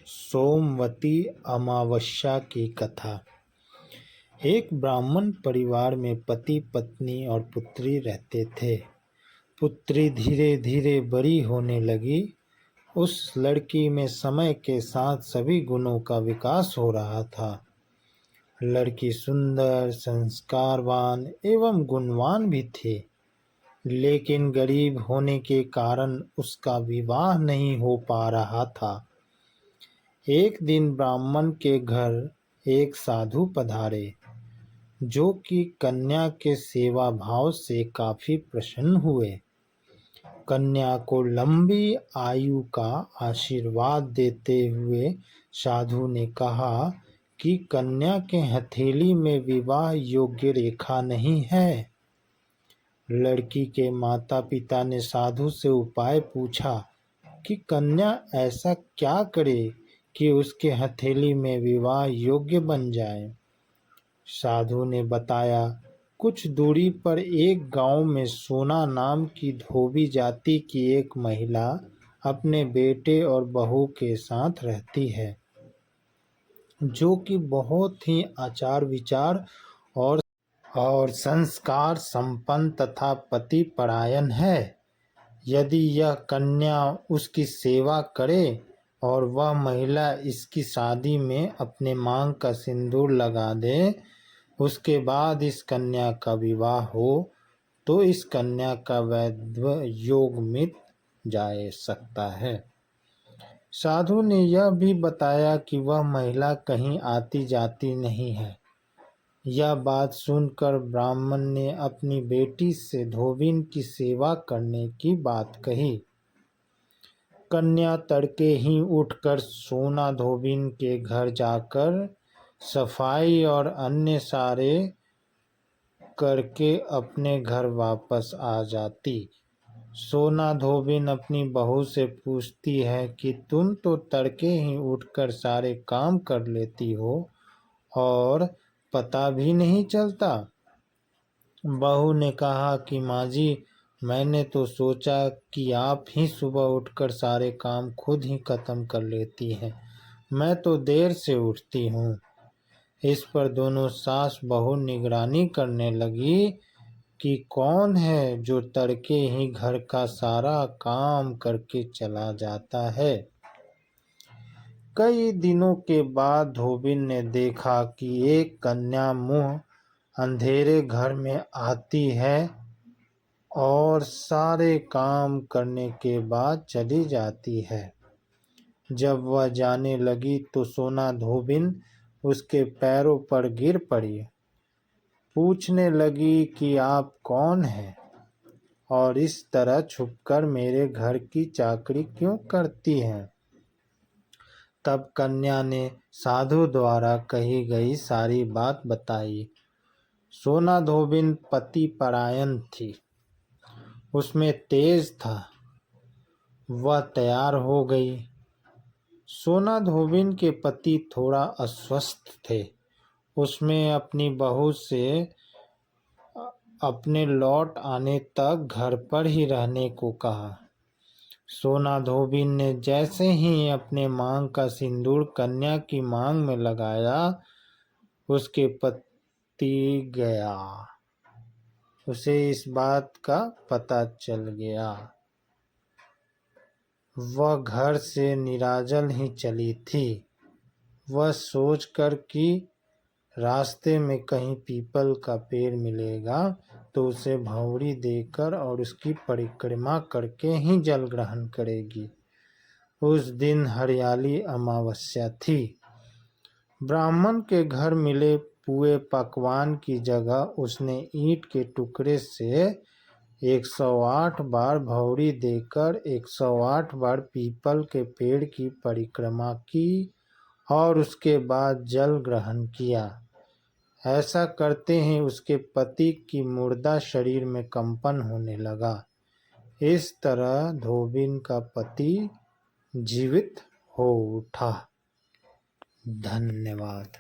सोमवती अमावस्या की कथा। एक ब्राह्मण परिवार में पति पत्नी और पुत्री रहते थे। पुत्री धीरे धीरे बड़ी होने लगी। उस लड़की में समय के साथ सभी गुणों का विकास हो रहा था। लड़की सुंदर, संस्कारवान एवं गुणवान भी थी, लेकिन गरीब होने के कारण उसका विवाह नहीं हो पा रहा था। एक दिन ब्राह्मण के घर एक साधु पधारे, जो कि कन्या के सेवा भाव से काफी प्रसन्न हुए। कन्या को लंबी आयु का आशीर्वाद देते हुए साधु ने कहा कि कन्या के हथेली में विवाह योग्य रेखा नहीं है। लड़की के माता पिता ने साधु से उपाय पूछा कि कन्या ऐसा क्या करे कि उसके हथेली में विवाह योग्य बन जाए। साधु ने बताया, कुछ दूरी पर एक गांव में सोना नाम की धोबी जाति की एक महिला अपने बेटे और बहू के साथ रहती है, जो कि बहुत ही आचार विचार और संस्कार संपन्न तथा पति परायण है। यदि यह कन्या उसकी सेवा करे और वह महिला इसकी शादी में अपने मांग का सिंदूर लगा दे, उसके बाद इस कन्या का विवाह हो तो इस कन्या का वैधव्य योग मिट जा सकता है। साधु ने यह भी बताया कि वह महिला कहीं आती जाती नहीं है। यह बात सुनकर ब्राह्मण ने अपनी बेटी से धोबिन की सेवा करने की बात कही। कन्या तड़के ही उठकर सोना धोबिन के घर जाकर सफाई और अन्य सारे करके अपने घर वापस आ जाती। सोना धोबिन अपनी बहू से पूछती है कि तुम तो तड़के ही उठकर सारे काम कर लेती हो और पता भी नहीं चलता। बहू ने कहा कि माँ जी, मैंने तो सोचा कि आप ही सुबह उठकर सारे काम खुद ही खत्म कर लेती हैं। मैं तो देर से उठती हूँ। इस पर दोनों सास बहू निगरानी करने लगी कि कौन है जो तड़के ही घर का सारा काम करके चला जाता है। कई दिनों के बाद धोबिन ने देखा कि एक कन्या मुंह अंधेरे घर में आती है और सारे काम करने के बाद चली जाती है। जब वह जाने लगी तो सोना धोबिन उसके पैरों पर गिर पड़ी। पूछने लगी कि आप कौन हैं और इस तरह छुपकर मेरे घर की चाकरी क्यों करती हैं। तब कन्या ने साधु द्वारा कही गई सारी बात बताई। सोना धोबिन पति परायण थी, उसमें तेज था। वह तैयार हो गई। सोना धोबिन के पति थोड़ा अस्वस्थ थे। उसमें अपनी बहू से अपने लौट आने तक घर पर ही रहने को कहा। सोना धोबिन ने जैसे ही अपने मांग का सिंदूर कन्या की मांग में लगाया, उसके पति गया। उसे इस बात का पता चल गया। वह घर से निराजल ही चली थी। वह सोचकर कि रास्ते में कहीं पीपल का पेड़ मिलेगा तो उसे भंवरी देकर और उसकी परिक्रमा करके ही जल ग्रहण करेगी। उस दिन हरियाली अमावस्या थी। ब्राह्मण के घर मिले पुए पकवान की जगह उसने ईंट के टुकड़े से 108 बार भंवरी देकर 108 बार पीपल के पेड़ की परिक्रमा की और उसके बाद जल ग्रहण किया। ऐसा करते ही उसके पति की मुर्दा शरीर में कंपन होने लगा। इस तरह धोबिन का पति जीवित हो उठा। धन्यवाद।